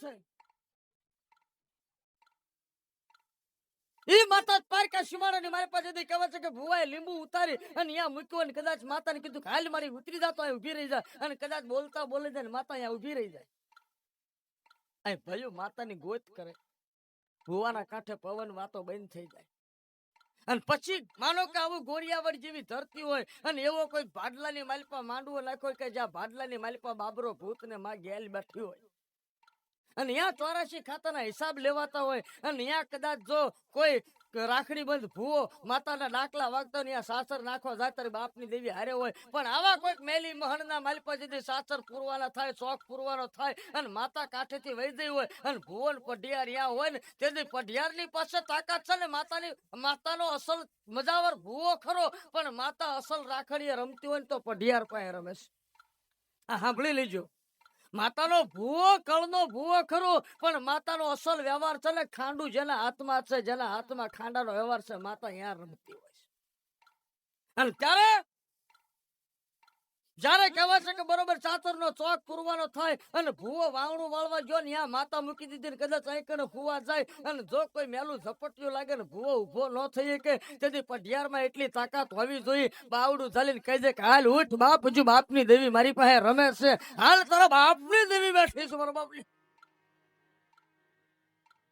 છે. ઈ માતા પારકા સીમાડાની મારી પાસે કહેવા છે કે ભુવાએ લીંબુ ઉતારી અને અહીંયા મૂક્યો અને કદાચ માતાને કીધું હાલ મારી ઉતરી જાતો અહીં ઊભી રહી જાય અને કદાચ બોલતા બોલે જાય ને માતા અહીંયા ઊભી રહી જાય. અહીં ભયું માતાની ગોત કરે, ભુવાના કાંઠે પવન વાતો બંધ થઈ જાય. અને પછી માનો કે આવું ગોરિયાવડ જેવી ધરતી હોય અને એવો કોઈ ભાડલાની માલિપા માંડવો નાખ્યો કે જ્યાં ભાડલાની માલિપા બાબરો ભૂત ને માં ગેલ બેઠી હોય અને ત્યાં 84 ખાતાના હિસાબ લેવાતા હોય અને ત્યાં કદાચ જો કોઈ રાખડી બંધ ભૂવો માતાના ડાકલા વાગતા ત્યાં સાસર નાખવા જાય બાપની દેવી હારે હોય. પણ આવા કોઈક મેલી મહણના માલિપા જેથી સાસર પૂરવાના થાય, શોખ પૂરવાનો થાય અને માતા કાંઠેથી વહી ગઈ હોય અને ભુવન પઢિયાર ત્યાં હોય ને તેથી પઢિયારની પાસે તાકાત છે ને માતાનો અસલ મજાવર ભૂવો ખરો પણ માતા અસલ રાખડીએ રમતી હોય ને તો પઢિયાર પાસે રમે છે. આ સાંભળી લેજો, માતાનો ભૂવો કળનો ભૂવો ખરો પણ માતાનો અસલ વ્યવહાર છે ને ખાંડું જેના હાથમાં છે, જેના હાથમાં ખાંડાનો વ્યવહાર છે, માતા અહીંયા રમતી હોય છે. અને જ્યારે કહેવાય છે કે બરોબર ચાતરનો ચોક પૂરવાનો થાય અને ભૂવો વાવણું વાળવા ગયો ને ત્યાં માતા મૂકી દીધી કદાચ અહીં ફૂવા જાય અને જો કોઈ મેલું ઝપટિયું લાગે ને ભૂવો ઉભો ન થઈ કે તેથી પઢિયારમાં એટલી તાકાત હોવી જોઈએ બાવડું ચાલીને કહી દે કે હાલ ઉઠ બાપ, હજુ બાપની દેવી મારી પાસે રમે છે, હાલ તારા બાપની દેવી બેઠી છે, મારા બાપની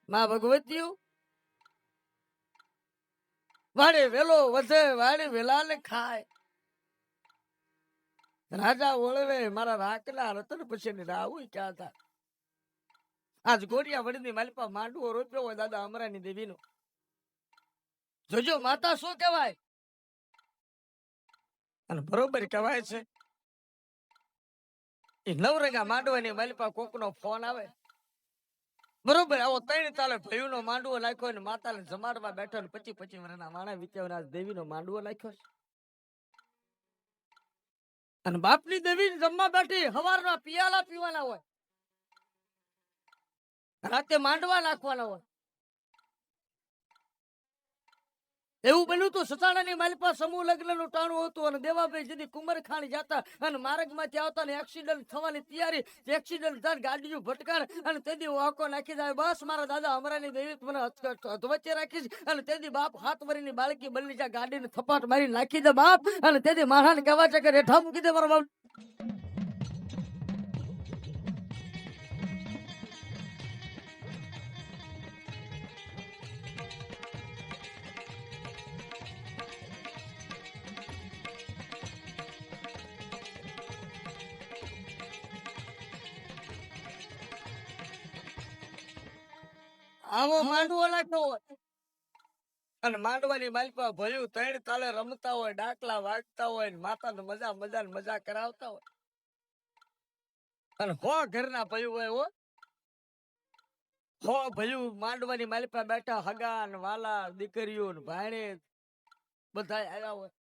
માં ભગવતીયું વાડે વેલો વધે વાડે વેલા ને ખાય, રાજા ઓળવે મારા રાખલા રતન પછી રાવું ક્યાં હતા. આજ ગોરિયા વડની માલિપા માંડવો રોપ્યો હોય દાદા અમરાની દેવીનો. જોજો માતા શું કહેવાય અને બરોબર કહેવાય છે. એ નવરંગા માંડવાની માલિપા કોકનો ફોન આવે બરોબર આવો 3 તાલે ભયુનો માંડવો નાખ્યો ને માતાને જમાડવા બેઠો ને 25 વર્ષના વાણા વિચારના દેવીનો માંડવો નાખ્યો છે. અને બાપની દેવી જમવા બેઠી હવારના પિયાલા પીવાના હોય, રાતે માંડવા નાખવાના હોય. એવું બન્યું હતું સચાણાની માલિપા સમૂહ લગ્નનું ટાણું હતું અને દેવાભાઈ જેથી કુંમરખાણી જતા અને માર્ગમાંથી આવતા ને એક્સિડન્ટ થવાની તૈયારી, એક્સિડન્ટ થાય ગાડીઓ ભટકાણ અને તેથી વાંકો નાખી જાય. બસ મારા દાદા અમરાની દેવી મને અધવચ્ચે રાખી અને તેથી બાપ 7 વર્ષની બાળકી બની જાય ગાડીને થપાટ મારી નાખી દે બાપ અને તેથી મારાને કહેવા છે કે રેઠા મૂકી દે મારા બાપ. આવો માંડવો નાખતો હોય અને માંડવાની માલિપા ભયું 3 તાલે રમતા હોય, ડાકલા વાગતા હોય ને માતાને મજા કરાવતા હોય અને ઘરના ભયું હોય ભયું માંડવાની માલિપા બેઠા હગા ને વાલા દીકરીઓ ને ભાણે બધા આવ્યા હોય.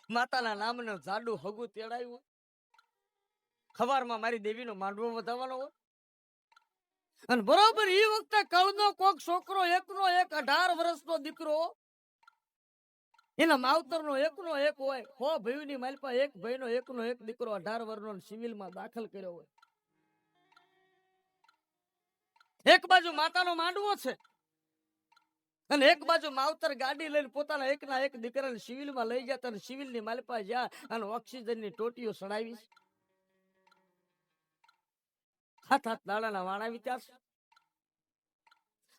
માતાના નામનું જાડું હગું તેડાયું હોય. સવારમાં મારી દેવીનો માંડવો વધાવવાનો હોય અને બરોબર એ વખતે કવનો કોક છોકરો એકનો એક 18 વર્ષનો દીકરો એના માવતરનો એકનો એક હોય. ભયુની માલિપા એક ભાઈનો એકનો એક દીકરો 18 વર્ષનો સિવિલમાં દાખલ કર્યો હોય. એક બાજુ માતાનો માંડવો છે અને એક બાજુ માવતર ગાડી લઈને પોતાના એકના એક દીકરાને સિવિલમાં લઈ જતા અને સિવિલની માલિપા જ્યાં અને ઓક્સિજનની ટોટીઓ સડાવી. 7 દાડાના વાણા વિચાર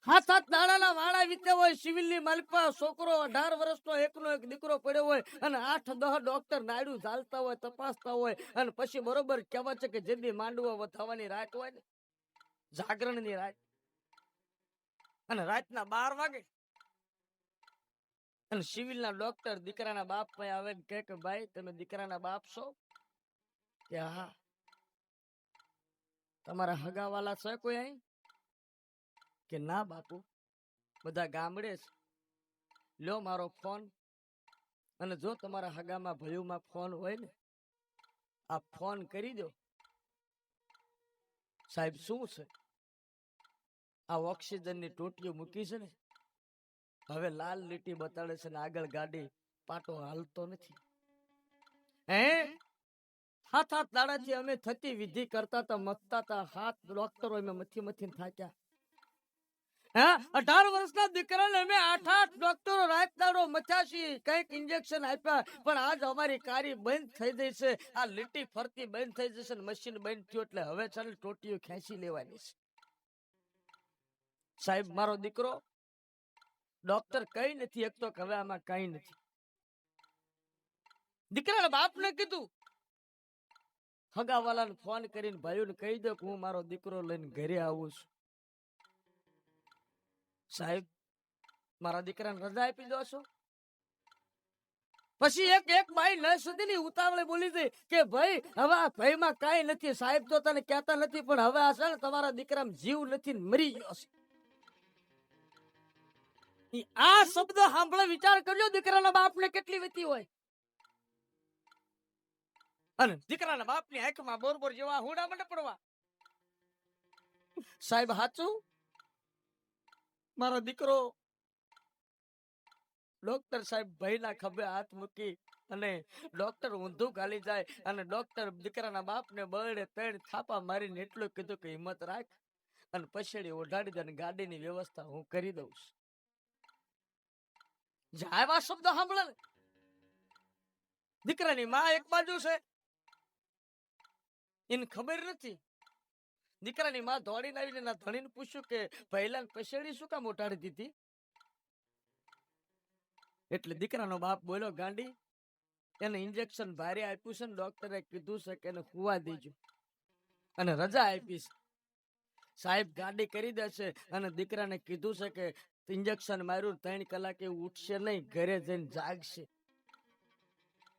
7 દાડાના વાણા વીત્યા હોય. સિવિલની માલિપા છોકરો 18 વર્ષનો એકનો એક દીકરો પડ્યો હોય અને 8-10 ડોક્ટર નાડું ઝાલતા હોય, તપાસતા હોય અને પછી બરોબર કહેવાય છે કે જેદી માંડવો વધાવવાની રાત હોય ને જાગરણની રાત અને રાતના 12 વાગે અને સિવિલના ડોક્ટર દીકરાના બાપ પાસે આવે ને કહે કે ભાઈ તમે દીકરાના બાપ છો? કે હા. તમારા હગાવાલા છે કોઈ અહીં? કે ના બાપુ, બધા ગામડે છે. લ્યો મારો ફોન અને જો તમારા હગામાં ભયુમાં ફોન હોય ને આ ફોન કરી દો. સાહેબ શું છે? આ ઓક્સિજનની ટોટીઓ મૂકી છે ને હવે લાલ લીટી બતાડે છે ને આગળ ગાડી પાટો હાલતો નથી. હાથ દાડાથી અમે થતી વિધિ કરતા હતા, મથતા હતા, હાથ ડોક્ટરો અમે મથી થાક્યા. હા, 18 વર્ષના દીકરાને અમે 8 ડોક્ટરો રાત દાડો મથ્યા છીએ, કઈક ઇન્જેક્શન આપ્યા, પણ આજ અમારી કારી બંધ થઈ ગઈ છે. આ લીટી ફરતી બંધ થઈ જશે, મશીન બંધ થયું એટલે હવે ચાલે ટોટીઓ ખેંચી લેવાની છે. સાહેબ, મારો દીકરો ડોક્ટર કઈ નથી, એક તો હવે આમાં કઈ નથી. દીકરાના બાપને કીધું, હગાવાલાને ફોન કરીને ભાઈઓને કહી દો કે હું મારો દીકરો લઈને ઘરે આવું છું. સાહેબ, મારા દીકરાને રજા આપી દો છો. પછી એક બાઈ ન સુધી ઉતાવળે બોલી દે કે ભાઈ હવે આ ભાઈમાં કઈ નથી. સાહેબ તો તને કહેતા નથી, પણ હવે આ છે ને તમારા દીકરામાં જીવ નથી, મરી ગયો છે. આ શબ્દ સાંભળે વિચાર કરજો દીકરાના બાપને કેટલી વીતી હોય. અને દીકરાના બાપની આંખમાં બોરબોર જેવા હુડા મને પડવા. સાહેબ, હાચું મારો દીકરો ડોક્ટર સાહેબ ભાઈના ખભે હાથ મૂકી અને ડોક્ટર ઊંધું ગાલી જાય અને ડોક્ટર દીકરાના બાપને બળે 3 થાપા મારીને એટલું કીધું કે હિંમત રાખ અને પછેડી ઓઢાડી દે અને ગાડીની વ્યવસ્થા હું કરી દઉં છું. આવા શબ્દ સાંભળે ને, દીકરાની માં એક બાજુ છે, એને ખબર નથી. દીકરાની માં દોડીને આવીને ના ધણીને પૂછ્યું કે પહેલા પછેડી શું કામ ઓઢાડી દીધી? એટલે દીકરાનો બાપ બોલ્યો, ગાંડી એને ઇન્જેક્શન ભારે આપ્યું છે ને ડોક્ટરે કીધું છે કે એને હુવા દેજો અને રજા આપી છે. સાહેબ ગાડી કરી દેશે અને દીકરાને કીધું છે કે ઇન્જેક્શન માર્યું 3 કલાકે ઉઠશે નહીં, ઘરે જઈને જાગશે.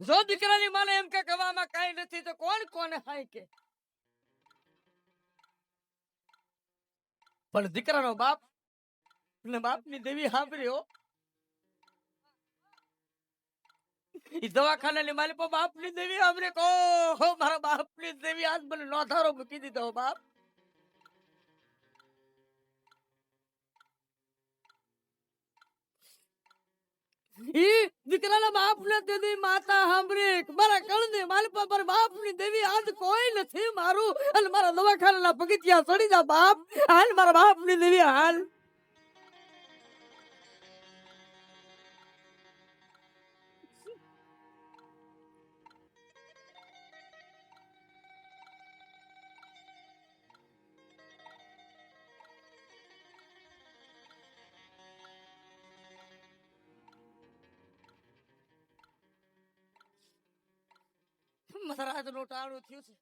જો દીકરાની માને એમ કે કહેવામાં કઈ નથી તો કોણ કોને હાય કે? પણ દીકરાનો બાપ ને બાપની દેવી સાંભળ્યો. દવાખાનાની માલિક બાપની દેવી અમને કહો, મારા બાપની દેવી આજ મને નોધારો મૂકી દીધો. બાપ ઈ દીકરાના બાપને દેવી માતા સાંભળી મારા કળને માલિપા પર બાપની દેવી આજ કોઈ નથી મારું. અને મારા દવાખાનાના પગથિયા ચડી જા બાપ, હાલ મારા બાપની દેવી હાલ. મહારાજ નું ટાણું થયું છે.